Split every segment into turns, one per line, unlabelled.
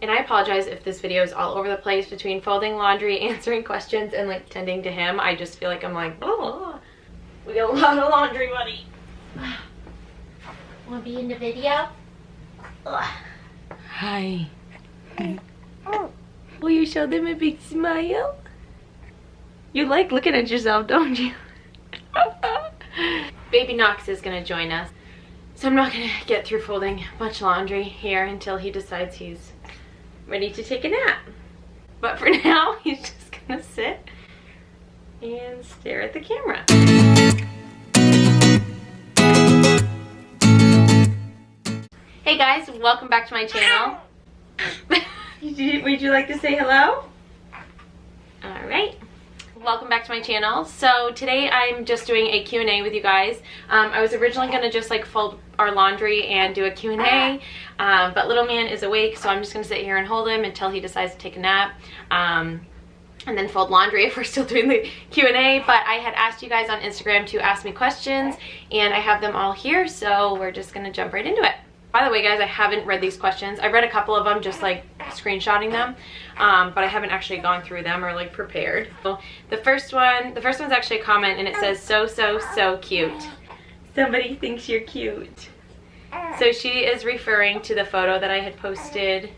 And I apologize if this video is all over the place between folding laundry, answering questions, and like tending to him. I just feel like I'm like, oh, we got a lot of laundry, buddy.
Want to be in the video?
Hi. Will you show them a big smile? You like looking at yourself, don't you? Baby Knox is gonna join us. So I'm not gonna get through folding much laundry here until he decides he's ready to take a nap. But for now, he's just gonna sit and stare at the camera. Hey guys, welcome back to my channel. Would you like to say hello? Alright. Welcome back to my channel. So today I'm just doing a Q&A with you guys. I was originally going to just like fold our laundry and do a Q&A, but little man is awake, so I'm just going to sit here and hold him until he decides to take a nap. And then fold laundry if we're still doing the Q&A. But I had asked you guys on Instagram to ask me questions, and I have them all here, so we're just going to jump right into it. By the way, guys, I haven't read these questions. I read a couple of them, just like screenshotting them, but I haven't actually gone through them or like prepared. So the first one's actually a comment, and it says, so cute. Somebody thinks you're cute. So she is referring to the photo that I had posted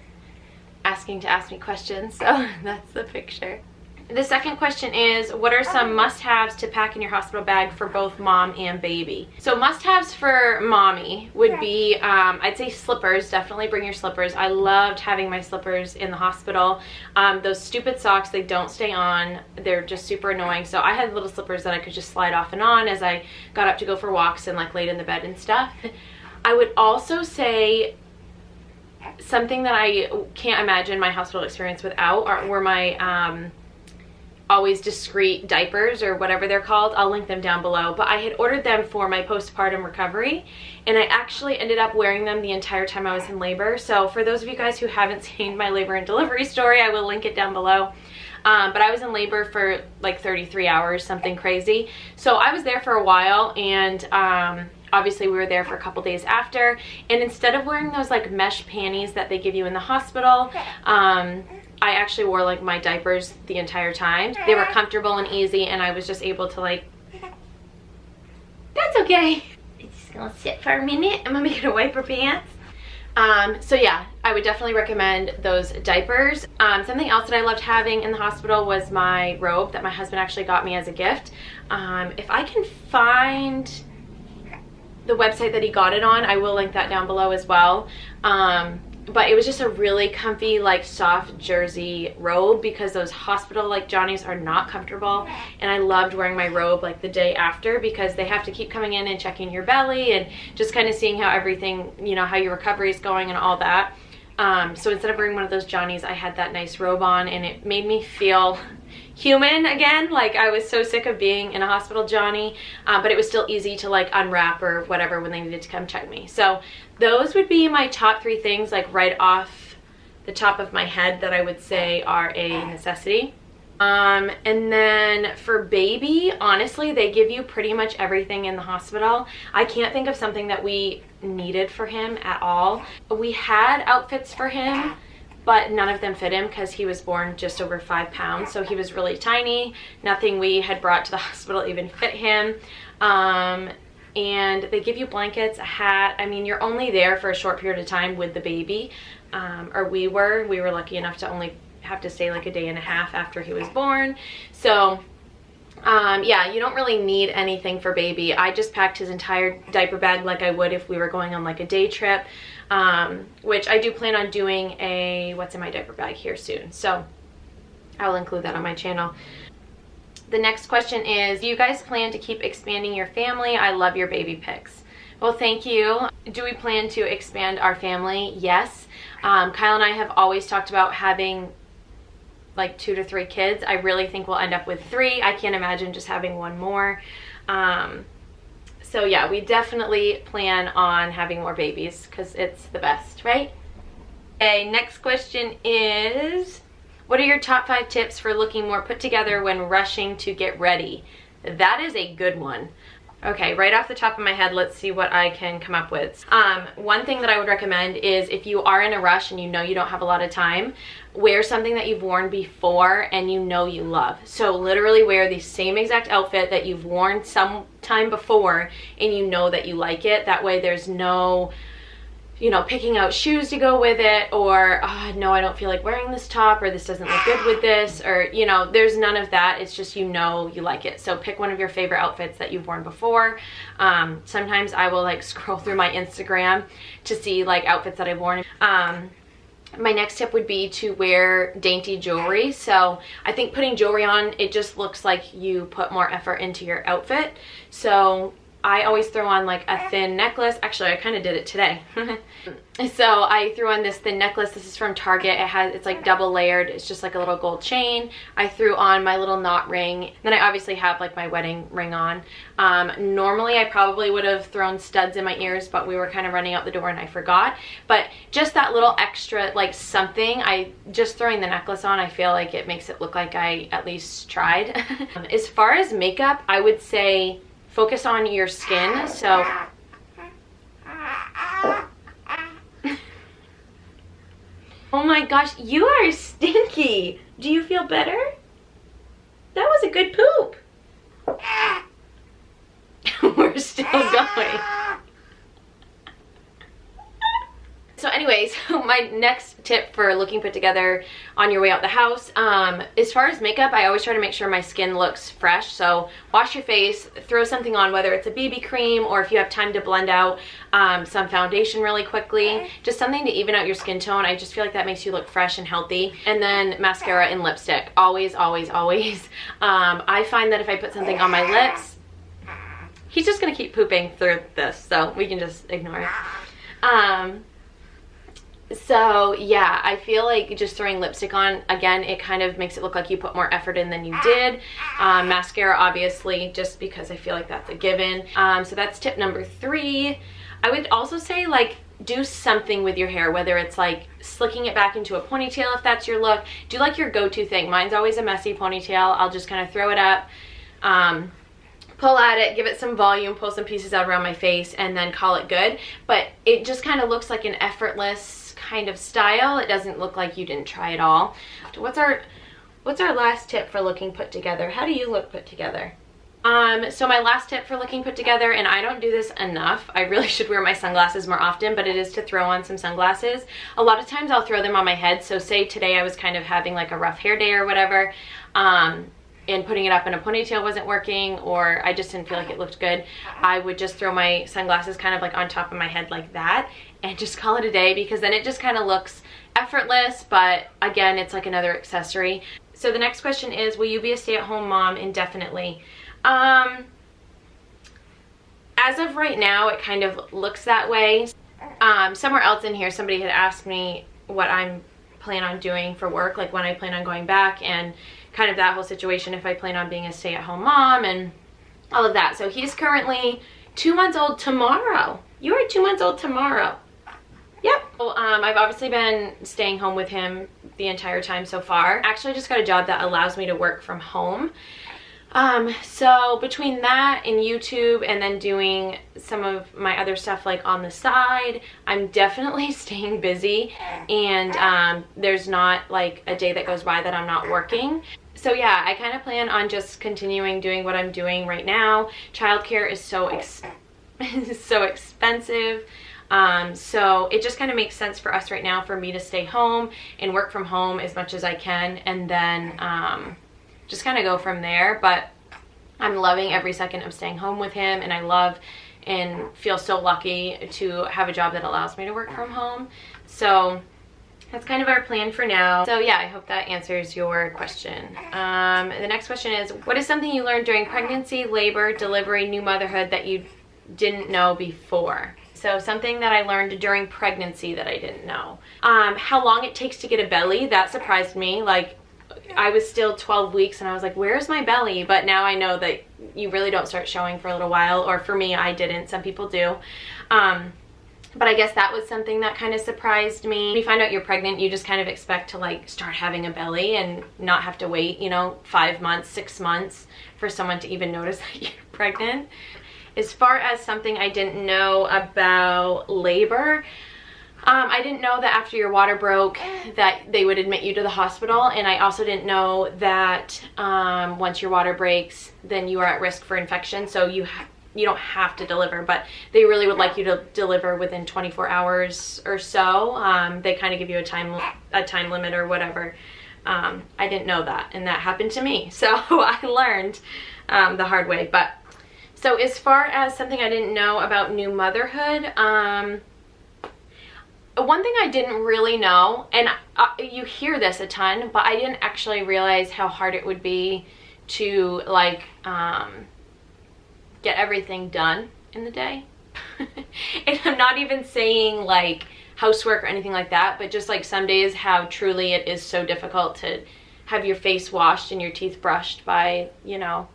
asking to ask me questions. So that's the picture. The second question is, what are some must-haves to pack in your hospital bag for both mom and baby? So must-haves for mommy would be, I'd say slippers. Definitely bring your slippers. I loved having my slippers in the hospital. Those stupid socks, they don't stay on. They're just super annoying. So I had little slippers that I could just slide off and on as I got up to go for walks and like laid in the bed and stuff. I would also say something that I can't imagine my hospital experience without were my always discreet diapers, or whatever they're called. I'll link them down below, but I had ordered them for my postpartum recovery, and I actually ended up wearing them the entire time I was in labor. So for those of you guys who haven't seen my labor and delivery story, I will link it down below. But I was in labor for like 33 hours, something crazy. So I was there for a while, and obviously we were there for a couple days after, and instead of wearing those like mesh panties that they give you in the hospital, I actually wore like my diapers the entire time. They were comfortable and easy, and I was just able to like, that's okay. It's just gonna sit for a minute. I'm gonna gonna wipe her pants. So yeah, I would definitely recommend those diapers. Something else that I loved having in the hospital was my robe that my husband actually got me as a gift. If I can find the website that he got it on, I will link that down below as well. But it was just a really comfy, like soft jersey robe, because those hospital like Johnnies are not comfortable, and I loved wearing my robe like the day after, because they have to keep coming in and checking your belly and just kind of seeing how everything, you know, how your recovery is going and all that. So instead of wearing one of those Johnnies, I had that nice robe on, and it made me feel human again. Like, I was so sick of being in a hospital Johnny, but it was still easy to like unwrap or whatever when they needed to come check me. So those would be my top 3 things, like right off the top of my head, that I would say are a necessity. And then for baby, honestly, they give you pretty much everything in the hospital. I can't think of something that we needed for him at all. We had outfits for him, but none of them fit him because he was born just over 5 pounds, so he was really tiny. Nothing we had brought to the hospital even fit him. And they give you blankets, a hat. I mean, you're only there for a short period of time with the baby, or we were lucky enough to only have to stay like a day and a half after he was born. So yeah, you don't really need anything for baby. I just packed his entire diaper bag like I would if we were going on like a day trip, which I do plan on doing a what's in my diaper bag here soon, so I will include that on my channel. The next question is, do you guys plan to keep expanding your family? I love your baby pics. Well, thank you. Do we plan to expand our family? Yes. Kyle and I have always talked about having like 2 to 3 kids. I really think we'll end up with 3. I can't imagine just having one more. So yeah, we definitely plan on having more babies because it's the best, right? Okay, next question is, what are your top 5 tips for looking more put together when rushing to get ready? That is a good one. Okay, right off the top of my head, let's see what I can come up with. One thing that I would recommend is if you are in a rush and you know you don't have a lot of time, wear something that you've worn before and you know you love. So literally wear the same exact outfit that you've worn some time before and you know that you like it. That way there's no, you know, picking out shoes to go with it, or oh, no, I don't feel like wearing this top, or this doesn't look good with this, or, you know, there's none of that. It's just, you know, you like it. So pick one of your favorite outfits that you've worn before. Sometimes I will like scroll through my Instagram to see like outfits that I've worn. My next tip would be to wear dainty jewelry. So I think putting jewelry on, it just looks like you put more effort into your outfit. So I always throw on like a thin necklace. Actually, I kind of did it today. So I threw on this thin necklace. This is from Target. It's like double layered. It's just like a little gold chain. I threw on my little knot ring. Then I obviously have like my wedding ring on. Normally I probably would have thrown studs in my ears, but we were kind of running out the door and I forgot. But just that little extra like something, just throwing the necklace on, I feel like it makes it look like I at least tried. As far as makeup, I would say focus on your skin. So oh my gosh, you are stinky. Do you feel better? That was a good poop. We're still going. So anyways, my next tip for looking put together on your way out the house, as far as makeup, I always try to make sure my skin looks fresh. So wash your face, throw something on, whether it's a BB cream or if you have time to blend out some foundation really quickly, just something to even out your skin tone. I just feel like that makes you look fresh and healthy. And then mascara and lipstick, always, always, always. I find that if I put something on my lips, he's just gonna keep pooping through this, so we can just ignore it. So yeah, I feel like just throwing lipstick on, again, it kind of makes it look like you put more effort in than you did. Mascara, obviously, just because I feel like that's a given. So that's tip number 3. I would also say, like, do something with your hair, whether it's like slicking it back into a ponytail if that's your look. Do like your go-to thing. Mine's always a messy ponytail. I'll just kind of throw it up, pull at it, give it some volume, pull some pieces out around my face, and then call it good. But it just kind of looks like an effortless kind of style. It doesn't look like you didn't try it all. What's our last tip for looking put together? How do you look put together? So my last tip for looking put together, and I don't do this enough, I really should wear my sunglasses more often, but it is to throw on some sunglasses. A lot of times I'll throw them on my head. So say today I was kind of having like a rough hair day or whatever, and putting it up in a ponytail wasn't working, or I just didn't feel like it looked good, I would just throw my sunglasses kind of like on top of my head like that and just call it a day, because then it just kind of looks effortless, but again, it's like another accessory. So the next question is, will you be a stay-at-home mom indefinitely? As of right now, it kind of looks that way. Somewhere else in here, somebody had asked me what I'm plan on doing for work, like when I plan on going back, and kind of that whole situation, if I plan on being a stay-at-home mom and all of that. So he's currently 2 months old tomorrow. You are 2 months old tomorrow. Yep. Well, I've obviously been staying home with him the entire time so far. Actually, I just got a job that allows me to work from home. So between that and YouTube and then doing some of my other stuff like on the side, I'm definitely staying busy, and there's not like a day that goes by that I'm not working. So yeah, I kind of plan on just continuing doing what I'm doing right now. Childcare is so expensive. So it just kind of makes sense for us right now for me to stay home and work from home as much as I can, and then just kind of go from there. But I'm loving every second of staying home with him, and I love and feel so lucky to have a job that allows me to work from home. So that's kind of our plan for now. So yeah, I hope that answers your question. The next question is, what is something you learned during pregnancy, labor, delivery, new motherhood that you didn't know before? So something that I learned during pregnancy that I didn't know. How long it takes to get a belly, that surprised me. Like, I was still 12 weeks and I was like, where's my belly? But now I know that you really don't start showing for a little while, or for me, I didn't. Some people do. But I guess that was something that kind of surprised me. When you find out you're pregnant, you just kind of expect to like start having a belly and not have to wait, you know, 5 months, 6 months for someone to even notice that you're pregnant. as far as something I didn't know about labor, I didn't know that after your water broke that they would admit you to the hospital, and I also didn't know that once your water breaks, then you are at risk for infection, so you don't have to deliver, but they really would like you to deliver within 24 hours or so. They kind of give you a time limit or whatever. I didn't know that, and that happened to me, so I learned the hard way. But so as far as something I didn't know about new motherhood, one thing I didn't really know, and you hear this a ton, but I didn't actually realize how hard it would be to like get everything done in the day. And I'm not even saying like housework or anything like that, but just like some days how truly it is so difficult to have your face washed and your teeth brushed by, you know,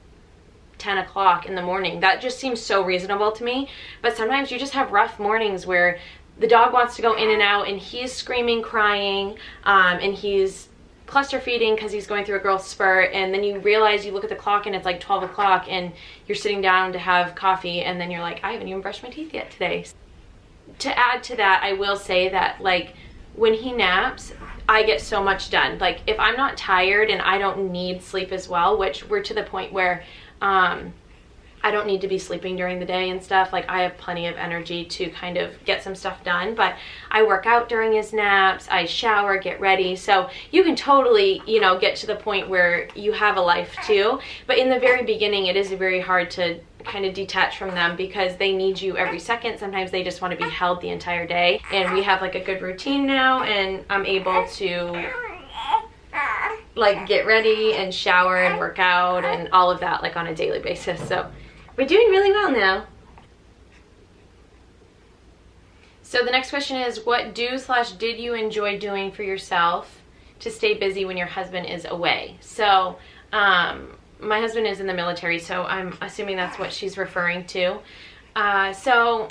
10 o'clock in the morning. That just seems so reasonable to me. But sometimes you just have rough mornings where the dog wants to go in and out and he's screaming, crying, and he's cluster feeding because he's going through a growth spurt, and then you realize, you look at the clock and it's like 12 o'clock and you're sitting down to have coffee, and then you're like, I haven't even brushed my teeth yet today. To add to that, I will say that like when he naps, I get so much done. Like if I'm not tired and I don't need sleep as well, which we're to the point where I don't need to be sleeping during the day and stuff. Like I have plenty of energy to kind of get some stuff done, but I work out during his naps, I shower, get ready. So you can totally, you know, get to the point where you have a life too. But in the very beginning, it is very hard to kind of detach from them because they need you every second. Sometimes they just want to be held the entire day. And we have like a good routine now, and I'm able to like get ready and shower and work out and all of that like on a daily basis. So we're doing really well now. So the next question is, what do/did you enjoy doing for yourself to stay busy when your husband is away? So my husband is in the military, so I'm assuming that's what she's referring to. So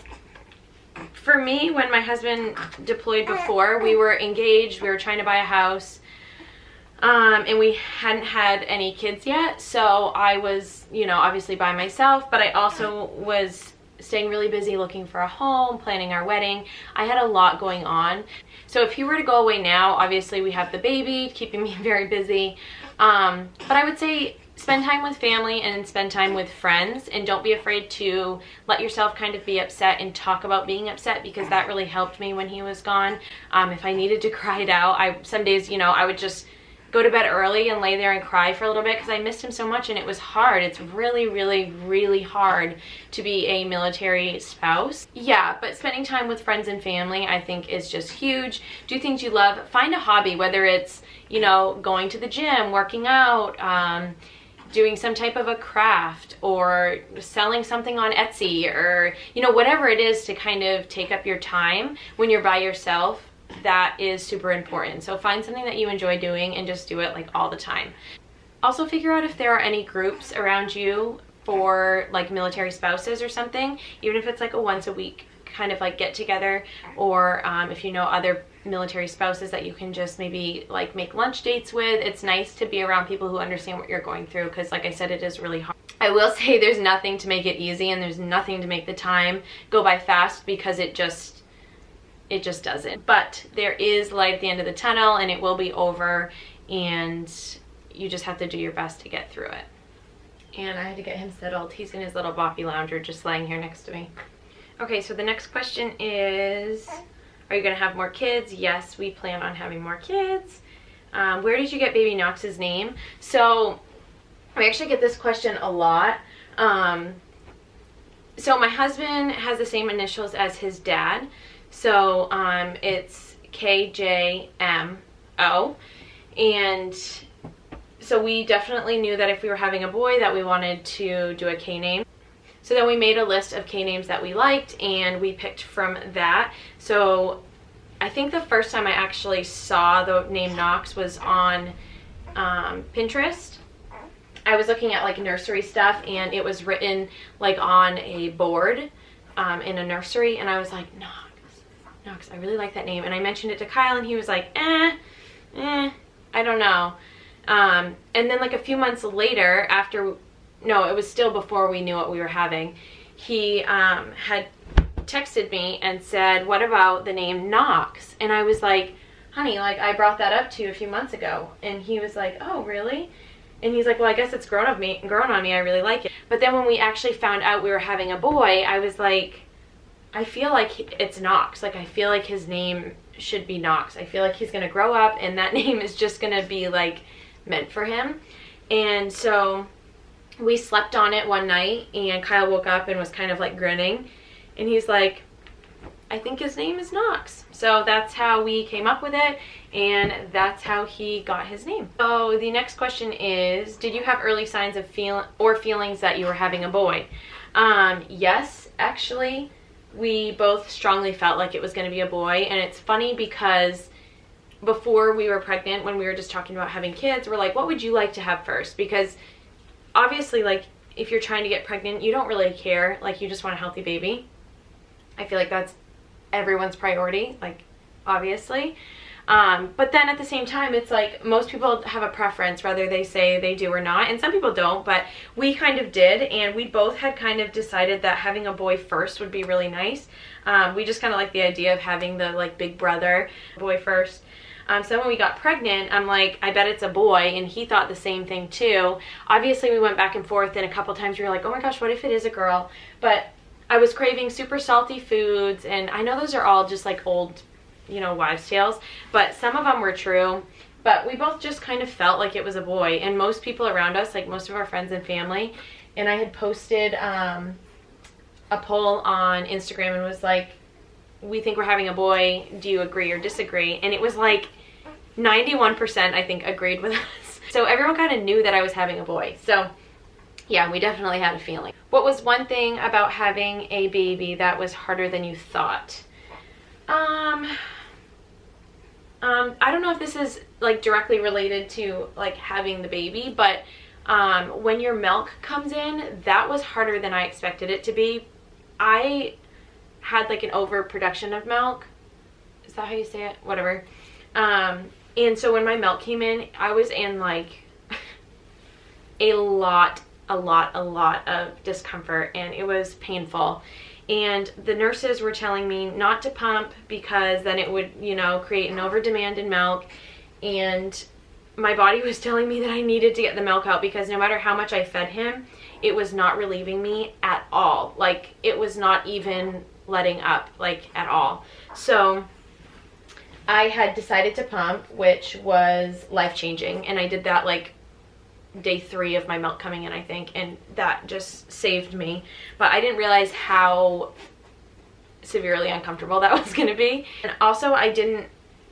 for me, when my husband deployed before, we were engaged, we were trying to buy a house, and we hadn't had any kids yet, so I was, you know, obviously by myself, but I also was staying really busy looking for a home, planning our wedding. I had a lot going on. So if he were to go away now, obviously we have the baby, keeping me very busy, but I would say spend time with family and spend time with friends, and don't be afraid to let yourself kind of be upset and talk about being upset, because that really helped me when he was gone. If I needed to cry it out, some days, you know, I would just go to bed early and lay there and cry for a little bit because I missed him so much, and it was hard. It's really, really, really hard to be a military spouse. Yeah, but spending time with friends and family, I think, is just huge. Do things you love. Find a hobby, whether it's, you know, going to the gym, working out, doing some type of a craft, or selling something on Etsy, or, you know, whatever it is to kind of take up your time when you're by yourself. That is super important. So find something that you enjoy doing and just do it like all the time. Also figure out if there are any groups around you for like military spouses or something, even if it's like a once a week kind of like get together, or if you know other military spouses that you can just maybe like make lunch dates with. It's nice to be around people who understand what you're going through, because like I said, it is really hard. I will say there's nothing to make it easy, and there's nothing to make the time go by fast, because it just doesn't. But there is light at the end of the tunnel, and it will be over, and you just have to do your best to get through it. And I had to get him settled. He's in his little boppy lounger just laying here next to me. Okay, so the next question is, are you gonna have more kids? Yes, we plan on having more kids. Where did you get baby Knox's name? So I actually get this question a lot. So my husband has the same initials as his dad. So it's KJMO, and so we definitely knew that if we were having a boy that we wanted to do a K name. So then we made a list of K names that we liked, and we picked from that. So I think the first time I actually saw the name Knox was on Pinterest. I was looking at like nursery stuff, and it was written like on a board in a nursery, and I was like, Knox, I really like that name. And I mentioned it to Kyle, and he was like, I don't know. And then like a few months later, it was still before we knew what we were having, he had texted me and said, what about the name Knox? And I was like, honey, like I brought that up to you a few months ago. And he was like, oh, really? And he's like, well, I guess it's grown on me. I really like it. But then when we actually found out we were having a boy, I was like, I feel like it's Knox. Like, I feel like his name should be Knox. I feel like he's going to grow up and that name is just going to be like meant for him. And so we slept on it one night and Kyle woke up and was kind of like grinning. And he's like, I think his name is Knox. So that's how we came up with it, and that's how he got his name. So the next question is, did you have early signs of feelings that you were having a boy? Yes, actually, we both strongly felt like it was going to be a boy. And it's funny because before we were pregnant, when we were just talking about having kids, we're like, what would you like to have first? Because obviously, like, if you're trying to get pregnant, you don't really care. Like, you just want a healthy baby. I feel like that's everyone's priority, like, obviously. But then at the same time, it's like most people have a preference, whether they say they do or not, and some people don't, but we kind of did, and we both had kind of decided that having a boy first would be really nice. We just kind of like the idea of having the like big brother boy first. So when we got pregnant, I'm like, I bet it's a boy, and he thought the same thing too. Obviously, we went back and forth, and a couple times we were like, oh my gosh, what if it is a girl? But I was craving super salty foods, and I know those are all just like old, you know, wives' tales, but some of them were true. But we both just kind of felt like it was a boy, and most people around us, like most of our friends and family, and I had posted a poll on Instagram and was like, we think we're having a boy, do you agree or disagree? And it was like 91%, I think, agreed with us. So everyone kind of knew that I was having a boy. So yeah, we definitely had a feeling. What was one thing about having a baby that was harder than you thought? I don't know if this is like directly related to like having the baby, but when your milk comes in, that was harder than I expected it to be. I had like an overproduction of milk. Is that how you say it? Whatever. And so when my milk came in, I was in like a lot of discomfort, and it was painful. And the nurses were telling me not to pump because then it would, you know, create an over demand in milk. And my body was telling me that I needed to get the milk out because no matter how much I fed him, it was not relieving me at all. Like, it was not even letting up, like, at all. So I had decided to pump, which was life-changing, and I did that like day 3 of my milk coming in, I think, and that just saved me. But I didn't realize how severely uncomfortable that was going to be. And also, I didn't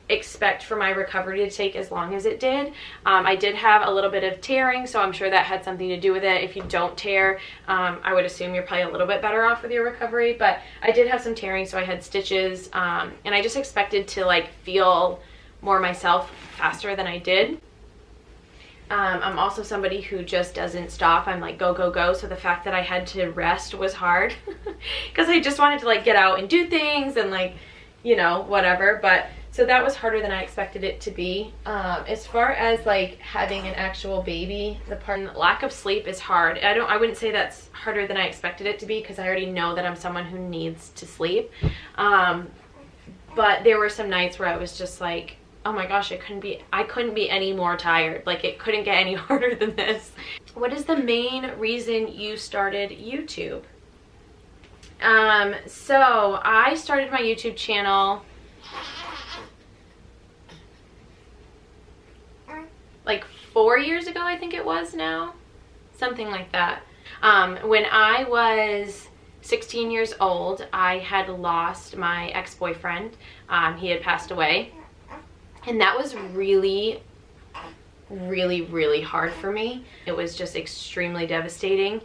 expect for my recovery to take as long as it did. I did have a little bit of tearing, so I'm sure that had something to do with it. If you don't tear, I would assume you're probably a little bit better off with your recovery, but I did have some tearing, so I had stitches, and I just expected to like feel more myself faster than I did. I'm also somebody who just doesn't stop. I'm like go, go, go. So the fact that I had to rest was hard because I just wanted to like get out and do things and like, you know, whatever. But so that was harder than I expected it to be. As far as like having an actual baby, lack of sleep is hard. I wouldn't say that's harder than I expected it to be because I already know that I'm someone who needs to sleep. But there were some nights where I was just like, oh my gosh, I couldn't be any more tired. Like, it couldn't get any harder than this. What is the main reason you started YouTube? So I started my YouTube channel like 4 years ago, I think it was now. Something like that. When I was 16 years old, I had lost my ex-boyfriend. He had passed away. And that was really, really, really hard for me. It was just extremely devastating.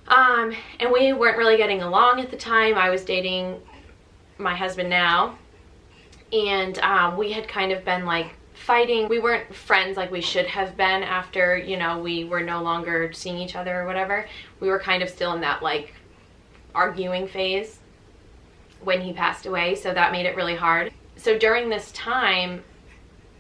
And we weren't really getting along at the time. I was dating my husband now. And we had kind of been like fighting. We weren't friends like we should have been after, you know, we were no longer seeing each other or whatever. We were kind of still in that like arguing phase when he passed away. So that made it really hard. So during this time,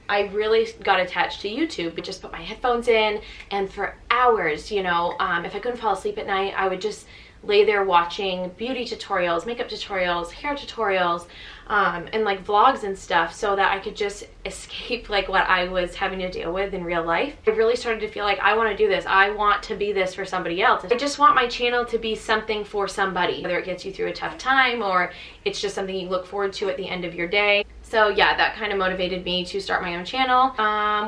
I really got attached to YouTube. I just put my headphones in, and for hours, you know, if I couldn't fall asleep at night, I would just lay there watching beauty tutorials, makeup tutorials, hair tutorials, and like vlogs and stuff, so that I could just escape like what I was having to deal with in real life. I really started to feel like I want to do this. I want to be this for somebody else. I just want my channel to be something for somebody, whether it gets you through a tough time or it's just something you look forward to at the end of your day. So yeah, that kind of motivated me to start my own channel.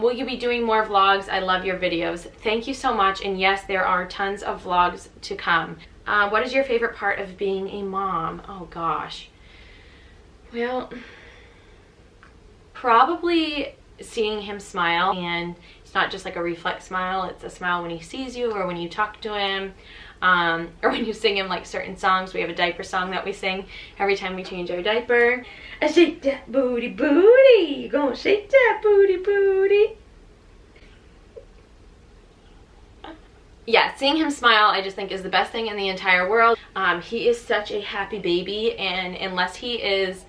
Will you be doing more vlogs? I love your videos. Thank you so much. And yes, there are tons of vlogs to come. What is your favorite part of being a mom? Oh gosh. Well, probably seeing him smile, and it's not just like a reflex smile, it's a smile when he sees you or when you talk to him, or when you sing him like certain songs. We have a diaper song that we sing every time we change our diaper. I shake that booty booty, you gonna shake that booty booty. Yeah, seeing him smile I just think is the best thing in the entire world. He is such a happy baby, and unless he is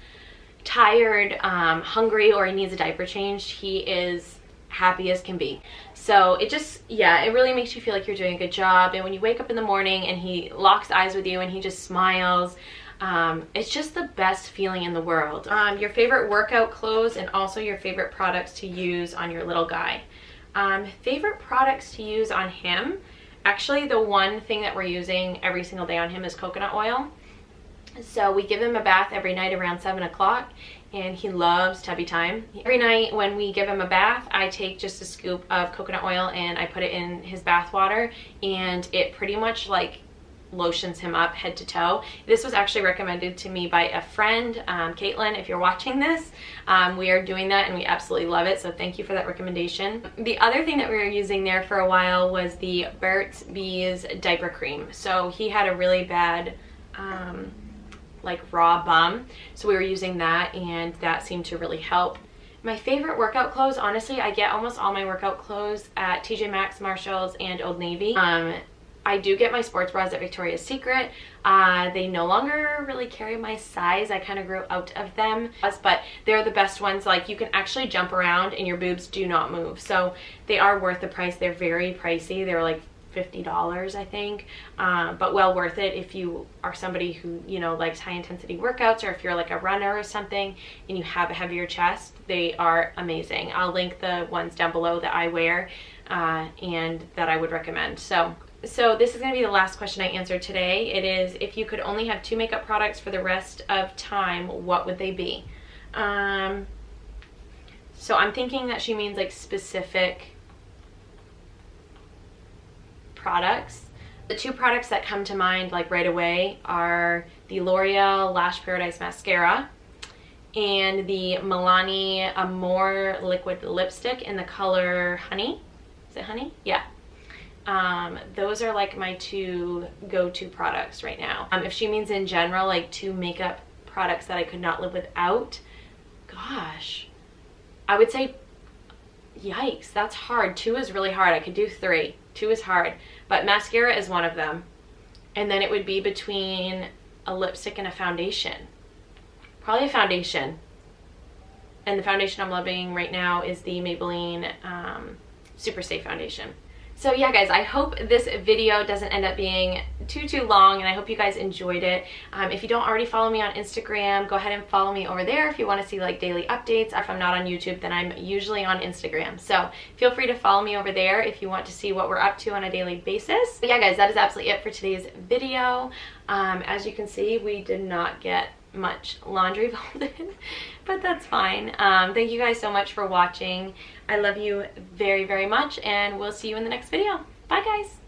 tired, hungry, or he needs a diaper changed, he is happy as can be. So it just, yeah, it really makes you feel like you're doing a good job. And when you wake up in the morning and he locks eyes with you and he just smiles, it's just the best feeling in the world. Your favorite workout clothes, and also your favorite products to use on your little guy. Favorite products to use on him, actually the one thing that we're using every single day on him is coconut oil. So we give him a bath every night around 7 o'clock, and he loves tubby time. Every night when we give him a bath, I take just a scoop of coconut oil and I put it in his bath water, and it pretty much like lotions him up head to toe. This was actually recommended to me by a friend, Caitlin, if you're watching this. We are doing that and we absolutely love it, so thank you for that recommendation. The other thing that we were using there for a while was the Burt's Bees diaper cream. So he had a really bad like raw bum, so we were using that, and that seemed to really help. My favorite workout clothes, honestly, I get almost all my workout clothes at TJ Maxx, Marshalls, and Old Navy. I do get my sports bras at Victoria's Secret. They no longer really carry my size. I kind of grew out of them, but they're the best ones. Like, you can actually jump around and your boobs do not move, so they are worth the price. They're very pricey. They're like $50, I think, but well worth it if you are somebody who, you know, likes high intensity workouts, or if you're like a runner or something and you have a heavier chest. They are amazing. I'll link the ones down below that I wear and that I would recommend. So this is going to be the last question I answered today. It is, if you could only have 2 makeup products for the rest of time, what would they be? So I'm thinking that she means like specific products. The 2 products that come to mind like right away are the L'Oreal Lash Paradise Mascara and the Milani Amore Liquid Lipstick in the color Honey. Is it Honey? Yeah. Those are like my 2 go-to products right now. If she means in general, like 2 makeup products that I could not live without, gosh, I would say, yikes, that's hard. 2 is really hard. I could do 3. 2 is hard, but mascara is one of them. And then it would be between a lipstick and a foundation. Probably a foundation. And the foundation I'm loving right now is the Maybelline Super Stay Foundation. So yeah, guys, I hope this video doesn't end up being too long, and I hope you guys enjoyed it. If you don't already follow me on Instagram, go ahead and follow me over there if you want to see like daily updates. If I'm not on YouTube, then I'm usually on Instagram. So feel free to follow me over there if you want to see what we're up to on a daily basis. But yeah, guys, that is absolutely it for today's video. As you can see, we did not get much laundry folded, but that's fine. Thank you guys so much for watching. I love you very, very much, and we'll see you in the next video. Bye, guys.